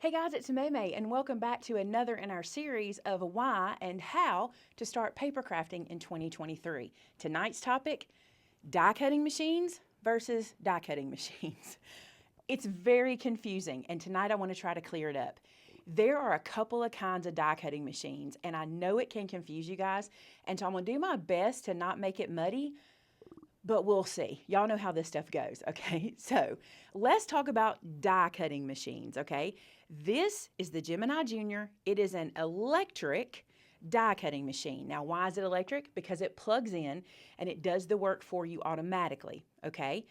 Hey guys, it's Maymay and welcome back to another in our series of why and how to start paper crafting in 2023. Tonight's topic, die cutting machines versus die cutting machines. It's very confusing and tonight I want to try to clear it up. There are a couple of kinds of die cutting machines and I know it can confuse you guys, and so I'm going to do my best to not make it muddy. But we'll see. Y'all know how this stuff goes, okay? So let's talk about die cutting machines, okay? This is the Gemini Junior. It is an electric die cutting machine. Now, why is it electric? Because it plugs in and it does the work for you automatically, okay?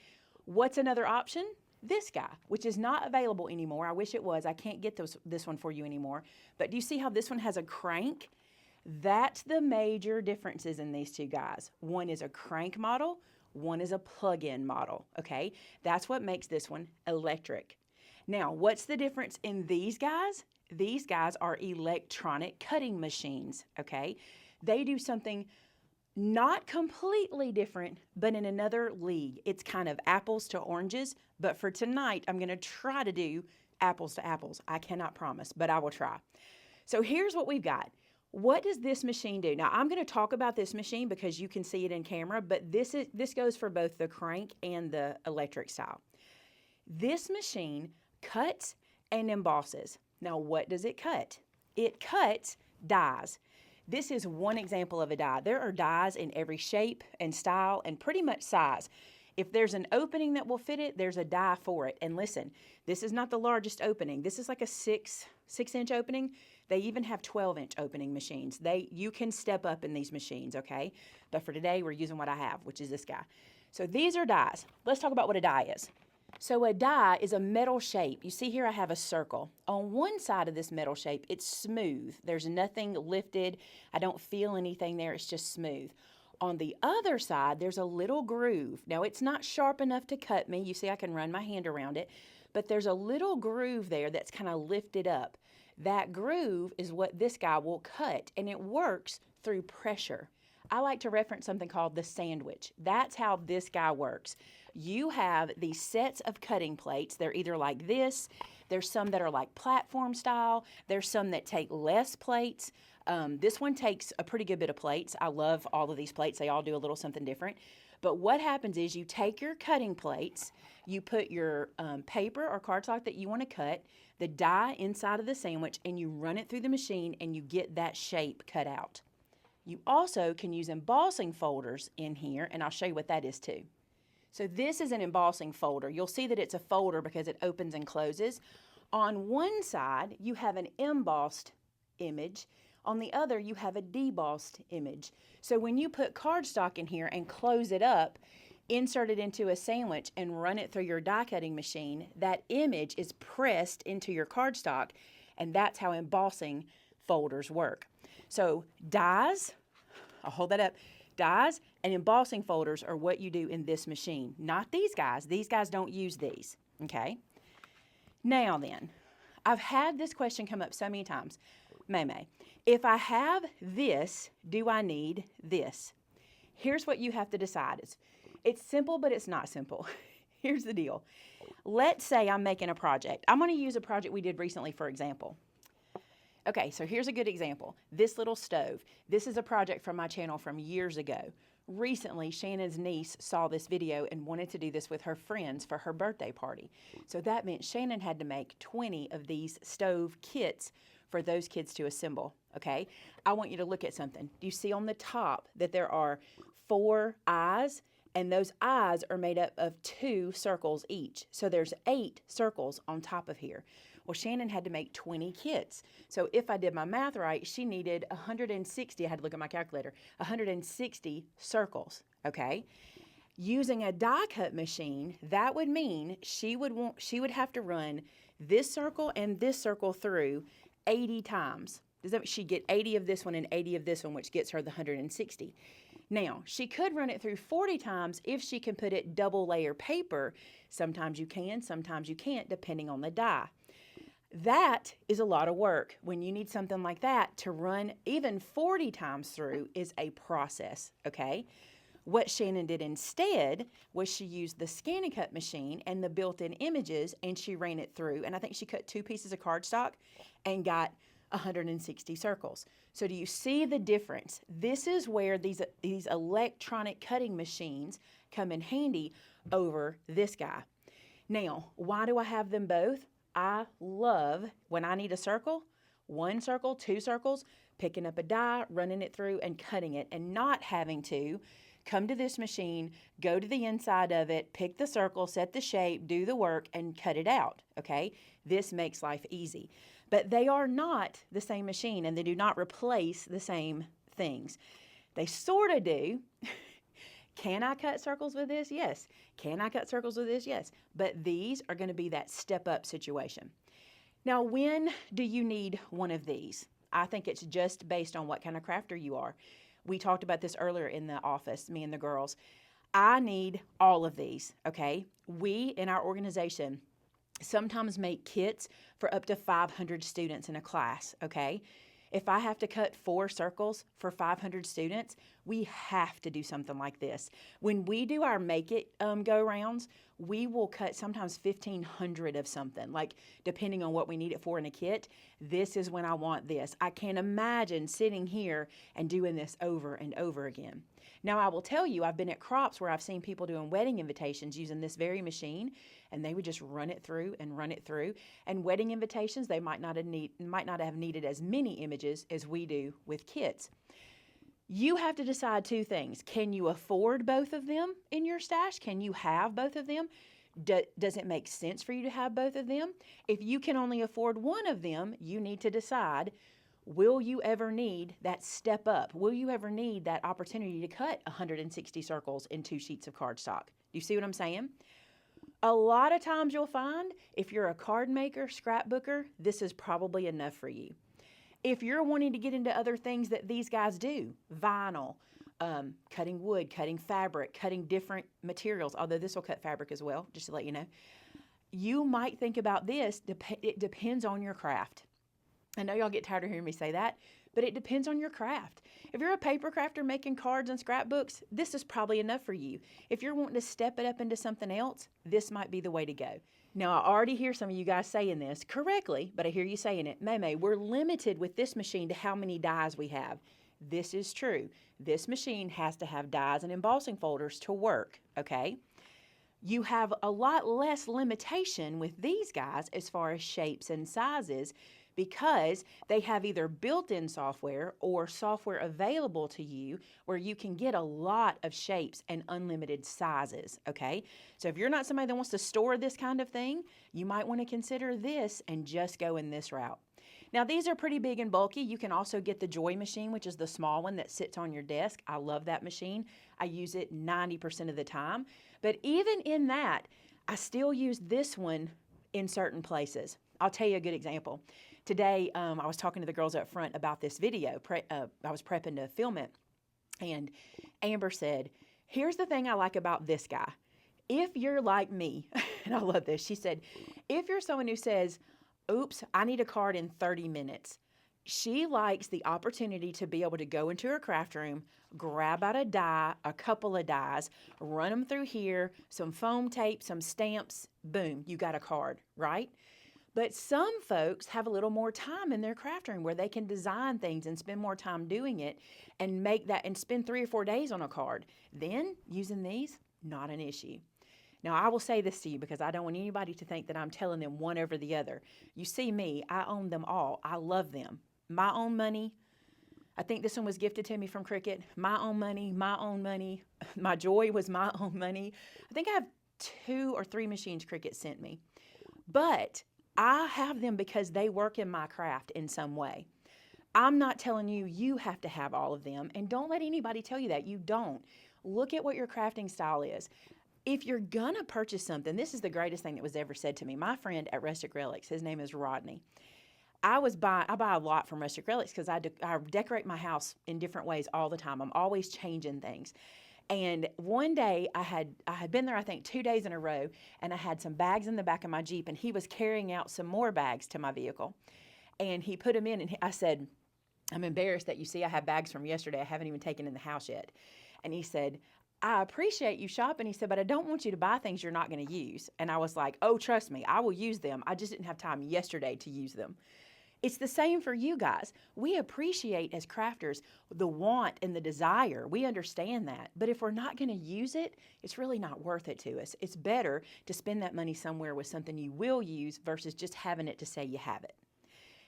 What's another option? This guy, which is not available anymore. I wish it was. I can't get this one for you anymore. But do you see how this one has a crank? That's the major differences in these two guys. One is a crank model. One is a plug-in model, okay? That's what makes this one electric. Now, what's the difference in these guys? These guys are electronic cutting machines, okay? They do something not completely different, but in another league. It's kind of apples to oranges, but for tonight, I'm gonna try to do apples to apples. I cannot promise, but I will try. So here's what we've got. What does this machine do? Now, I'm going to talk about this machine because you can see it in camera, but this goes for both the crank and the electric style. This machine cuts and embosses. Now, what does it cut? It cuts dies. This is one example of a die. There are dies in every shape and style and pretty much size. If there's an opening that will fit it, there's a die for it. And listen, this is not the largest opening. This is like a six-inch opening. They even have 12-inch opening machines. You can step up in these machines, okay? But for today, we're using what I have, which is this guy. So these are dies. Let's talk about what a die is. So a die is a metal shape. You see here I have a circle. On one side of this metal shape, it's smooth. There's nothing lifted. I don't feel anything there. It's just smooth. On the other side, there's a little groove. Now, it's not sharp enough to cut me. You see I can run my hand around it. But there's a little groove there that's kind of lifted up. That groove is what this guy will cut, and it works through pressure. I like to reference something called the sandwich. That's how this guy works. You have these sets of cutting plates. They're either like this. There's some that are like platform style. There's some that take less plates. This one takes a pretty good bit of plates. I love all of these plates. They all do a little something different. But what happens is you take your cutting plates, you put your paper or cardstock that you want to cut, the die inside of the sandwich, and you run it through the machine and you get that shape cut out. You also can use embossing folders in here, and I'll show you what that is too. So this is an embossing folder. You'll see that it's a folder because it opens and closes. On one side, you have an embossed image. On the other, you have a debossed image. So when you put cardstock in here and close it up, insert it into a sandwich and run it through your die cutting machine, that image is pressed into your cardstock, and that's how embossing folders work. So dies, I'll hold that up, dies and embossing folders are what you do in this machine, not these guys. These guys don't use these, okay? Now then, I've had this question come up so many times. Maymay, if I have this, do I need this? Here's what you have to decide. It's simple, but it's not simple. Here's the deal. Let's say I'm making a project. I'm going to use a project we did recently, for example. Okay, so here's a good example. This little stove. This is a project from my channel from years ago. Recently, Shannon's niece saw this video and wanted to do this with her friends for her birthday party. So that meant Shannon had to make 20 of these stove kits for those kids to assemble, okay? I want you to look at something. Do you see on the top that there are 4 eyes? And those eyes are made up of 2 circles each. So there's 8 circles on top of here. Well, Shannon had to make 20 kits. So if I did my math right, she needed 160, I had to look at my calculator, 160 circles, okay? Using a die cut machine, that would mean she would have to run this circle and this circle through 80 times. She'd get 80 of this one and 80 of this one, which gets her the 160. Now, she could run it through 40 times if she can put it double layer paper. Sometimes you can, sometimes you can't, depending on the die. That is a lot of work. When you need something like that to run even 40 times through is a process, okay? What Shannon did instead was she used the ScanNCut machine and the built-in images, and she ran it through. And I think she cut 2 pieces of cardstock and got 160 circles. So do you see the difference? This is where these electronic cutting machines come in handy over this guy. Now, why do I have them both? I love when I need a circle, 1 circle, 2 circles, picking up a die, running it through and cutting it, and not having to come to this machine, go to the inside of it, pick the circle, set the shape, do the work, and cut it out, okay? This makes life easy. But they are not the same machine, and they do not replace the same things. They sort of do. Can I cut circles with this? Yes. Can I cut circles with this? Yes. But these are going to be that step-up situation. Now, when do you need one of these? I think it's just based on what kind of crafter you are. We talked about this earlier in the office, me and the girls. I need all of these, okay? We, in our organization, sometimes make kits for up to 500 students in a class, okay? If I have to cut 4 circles for 500 students, we have to do something like this. When we do our Make It go-rounds, we will cut sometimes 1,500 of something, like depending on what we need it for in a kit. This is when I want this. I can't imagine sitting here and doing this over and over again. Now, I will tell you, I've been at crops where I've seen people doing wedding invitations using this very machine, and they would just run it through and run it through. And wedding invitations, they might not have needed as many images as we do with kits. You have to decide 2 things. Can you afford both of them in your stash? Can you have both of them? Does it make sense for you to have both of them? If you can only afford one of them, you need to decide, will you ever need that step up? Will you ever need that opportunity to cut 160 circles in 2 sheets of cardstock? Do you see what I'm saying? A lot of times you'll find if you're a card maker, scrapbooker, this is probably enough for you. If you're wanting to get into other things that these guys do, vinyl, cutting wood, cutting fabric, cutting different materials, although this will cut fabric as well, just to let you know, you might think about this. It depends on your craft. I know y'all get tired of hearing me say that, but it depends on your craft. If you're a paper crafter making cards and scrapbooks, this is probably enough for you. If you're wanting to step it up into something else, this might be the way to go. Now, I already hear some of you guys saying this correctly, but I hear you saying it. Maymay, we're limited with this machine to how many dies we have. This is true. This machine has to have dies and embossing folders to work, okay? You have a lot less limitation with these guys as far as shapes and sizes, because they have either built-in software or software available to you where you can get a lot of shapes and unlimited sizes, okay? So if you're not somebody that wants to store this kind of thing, you might want to consider this and just go in this route. Now, these are pretty big and bulky. You can also get the Joy machine, which is the small one that sits on your desk. I love that machine. I use it 90% of the time. But even in that, I still use this one in certain places. I'll tell you a good example. Today, I was talking to the girls up front about this video. I was prepping to film it. And Amber said, here's the thing I like about this guy. If you're like me, and I love this, she said, if you're someone who says, oops, I need a card in 30 minutes. She likes the opportunity to be able to go into her craft room, grab out a die, a couple of dies, run them through here, some foam tape, some stamps, boom, you got a card, right? But some folks have a little more time in their craft room where they can design things and spend more time doing it and make that and spend 3 or 4 days on a card. Then using these, not an issue. Now, I will say this to you because I don't want anybody to think that I'm telling them one over the other. You see me, I own them all. I love them. My own money. I think this one was gifted to me from Cricut. My own money, my own money. My Joy was my own money. I think I have 2 or 3 machines Cricut sent me. But I have them because they work in my craft in some way. I'm not telling you you have to have all of them, and don't let anybody tell you that. You don't. Look at what your crafting style is. If you're going to purchase something, this is the greatest thing that was ever said to me. My friend at Rustic Relics, his name is Rodney. I buy a lot from Rustic Relics because I decorate my house in different ways all the time. I'm always changing things. And one day I had been there, I think 2 days in a row, and I had some bags in the back of my Jeep, and he was carrying out some more bags to my vehicle. And he put them in, and I said, I'm embarrassed that you see I have bags from yesterday I haven't even taken in the house yet. And he said, I appreciate you shopping. He said, but I don't want you to buy things you're not going to use. And I was like, oh, trust me, I will use them. I just didn't have time yesterday to use them. It's the same for you guys. We appreciate as crafters the want and the desire. We understand that. But if we're not going to use it, it's really not worth it to us. It's better to spend that money somewhere with something you will use versus just having it to say you have it.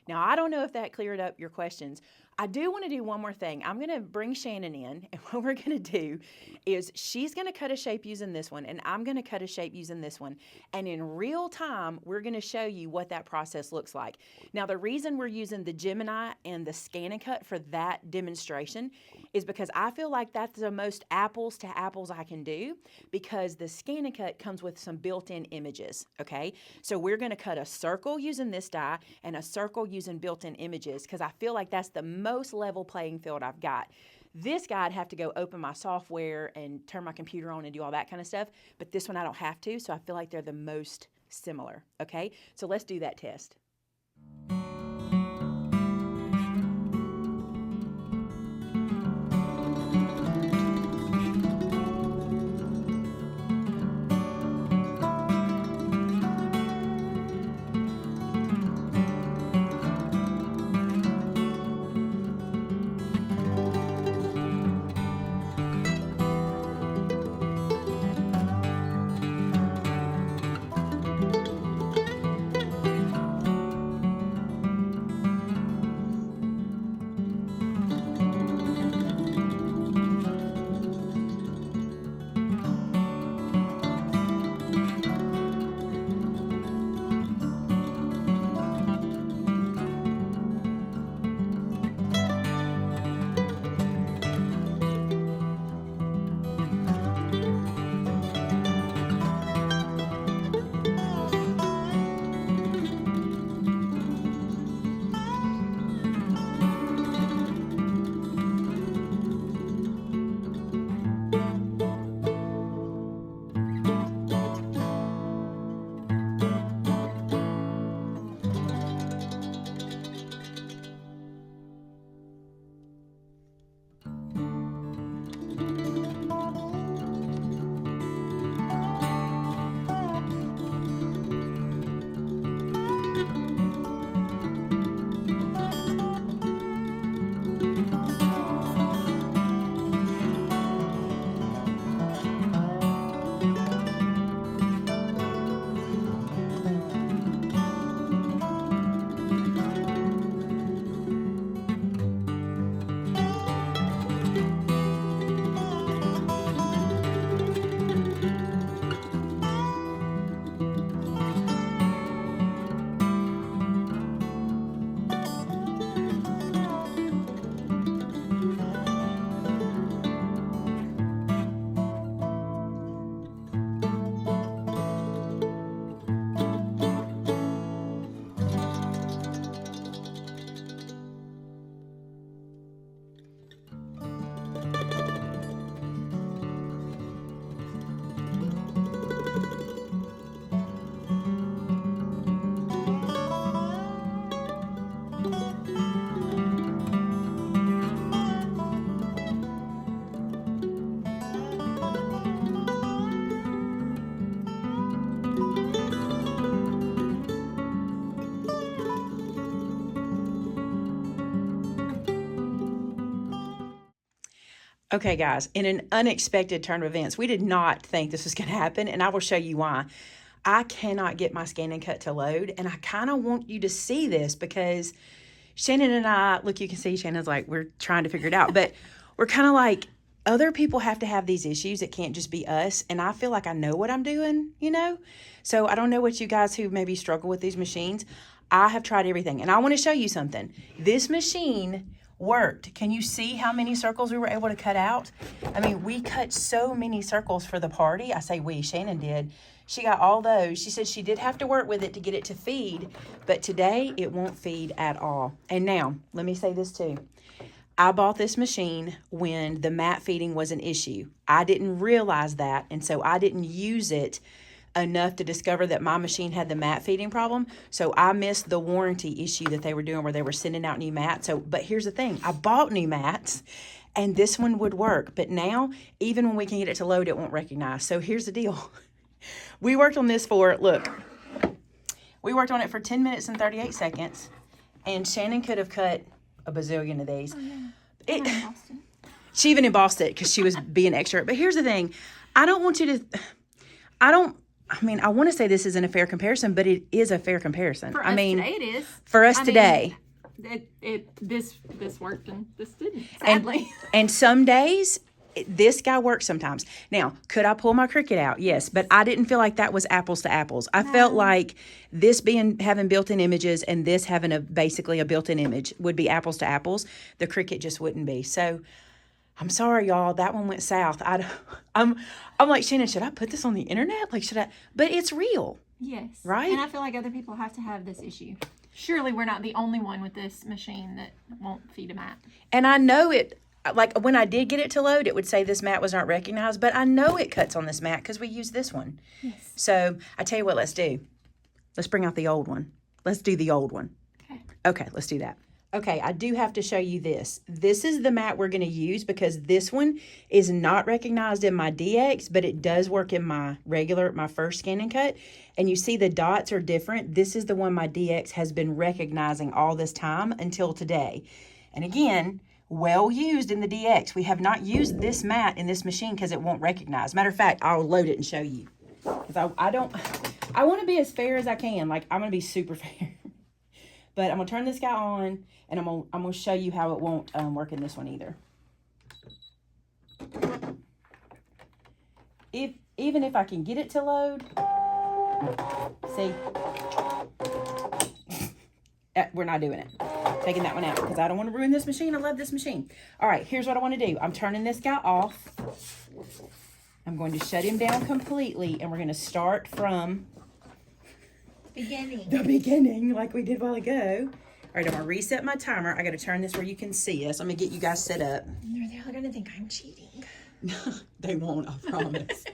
Now, I don't know if that cleared up your questions. I do want to do one more thing. I'm going to bring Shannon in, and what we're going to do is she's going to cut a shape using this one, and I'm going to cut a shape using this one. And in real time, we're going to show you what that process looks like. Now, the reason we're using the Gemini and the Scan and Cut for that demonstration is because I feel like that's the most apples to apples I can do, because the Scan and Cut comes with some built-in images, okay? So we're going to cut a circle using this die and a circle using built-in images, because I feel like that's the most level playing field I've got. This guy I'd have to go open my software and turn my computer on and do all that kind of stuff, but this one I don't have to, so I feel like they're the most similar, okay? So let's do that test. Okay, guys, in an unexpected turn of events, we did not think this was going to happen, and I will show you why. I cannot get my Scan and Cut to load, and I kind of want you to see this because Shannon and I, look, you can see Shannon's like, we're trying to figure it out, but we're kind of like, other people have to have these issues. It can't just be us, and I feel like I know what I'm doing, you know? So I don't know what you guys who maybe struggle with these machines. I have tried everything, and I want to show you something. This machine worked. Can you see how many circles we were able to cut out? I mean, we cut so many circles for the party. I say we, Shannon did. She got all those. She said she did have to work with it to get it to feed, but today it won't feed at all. And now, let me say this too. I bought this machine when the mat feeding was an issue. I didn't realize that, and so I didn't use it enough to discover that my machine had the mat feeding problem. So I missed the warranty issue that they were doing where they were sending out new mats. So, but here's the thing, I bought new mats and this one would work. But now, even when we can get it to load, it won't recognize. So here's the deal. We worked on this for, look, we worked on it for 10 minutes and 38 seconds, and Shannon could have cut a bazillion of these. Oh, yeah. She even embossed it because she was being extra. But here's the thing. I don't want you to, I want to say this isn't a fair comparison, but it is a fair comparison. For us today, it is. For us today. This worked and this didn't, sadly. And some days, this guy works sometimes. Now, could I pull my Cricut out? Yes, but I didn't feel like that was apples to apples. I felt like this having built-in images and this having basically a built-in image would be apples to apples. The Cricut just wouldn't be. So, I'm sorry, y'all. That one went south. I'm like, Shannon, should I put this on the internet? Like, should I? But it's real. Yes. Right? And I feel like other people have to have this issue. Surely we're not the only one with this machine that won't feed a mat. And I know it, like when I did get it to load, it would say this mat was not recognized, but I know it cuts on this mat because we use this one. Yes. So I tell you what, let's do. Let's bring out the old one. Let's do the old one. Okay, let's do that. Okay, I do have to show you this. This is the mat we're going to use because this one is not recognized in my DX, but it does work in my first scan and cut. And you see the dots are different. This is the one my DX has been recognizing all this time until today. And again, well used in the DX. We have not used this mat in this machine because it won't recognize. Matter of fact, I'll load it and show you. Because I want to be as fair as I can. Like, I'm going to be super fair. But I'm going to turn this guy on, and I'm going to show you how it won't work in this one either. Even if I can get it to load, see, we're not doing it. Taking that one out because I don't want to ruin this machine. I love this machine. All right, here's what I want to do. I'm turning this guy off. I'm going to shut him down completely, and we're going to start from the beginning, like we did a while ago. All right, I'm going to reset my timer. I got to turn this where you can see us. I'm going to get you guys set up. They're all going to think I'm cheating. They won't, I promise.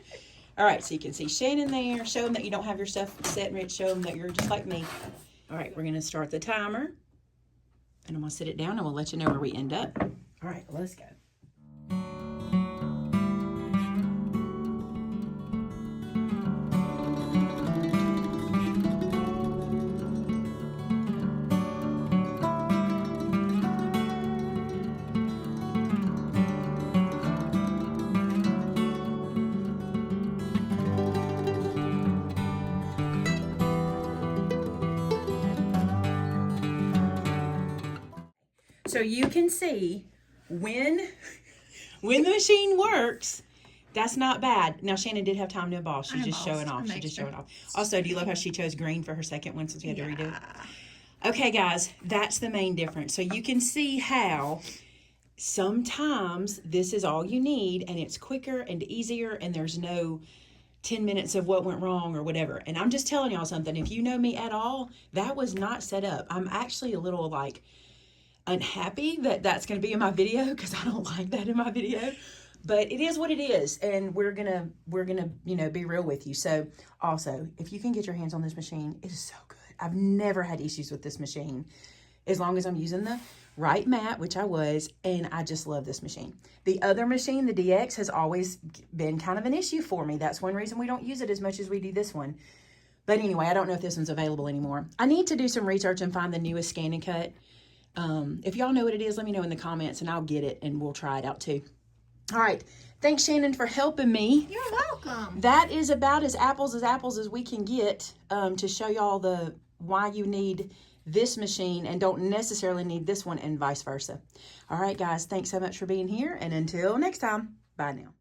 All right, so you can see Shannon there. Show them that you don't have your stuff set and ready. Show them that you're just like me. All right, we're going to start the timer. And I'm going to set it down and we'll let you know where we end up. All right, let's go. So you can see when the machine works, that's not bad. Now, Shannon did have time to emboss. She's just showing off. She's just showing off. Also, do you love how she chose green for her second one since we had to redo it? Okay, guys, that's the main difference. So you can see how sometimes this is all you need, and it's quicker and easier, and there's no 10 minutes of what went wrong or whatever. And I'm just telling y'all something. If you know me at all, that was not set up. I'm actually a little, like, unhappy that that's going to be in my video because I don't like that in my video, but it is what it is, and we're gonna be real with you. So also, if you can get your hands on this machine, it is so good. I've never had issues with this machine as long as I'm using the right mat, which I was, and I just love this machine. The other machine, the DX, has always been kind of an issue for me. That's one reason we don't use it as much as we do this one. But anyway, I don't know if this one's available anymore. I need to do some research and find the newest scan and cut. If y'all know what it is, let me know in the comments and I'll get it and we'll try it out too. All right. Thanks, Shannon, for helping me. You're welcome. That is about as apples as we can get to show y'all why you need this machine and don't necessarily need this one and vice versa. All right, guys. Thanks so much for being here. And until next time, bye now.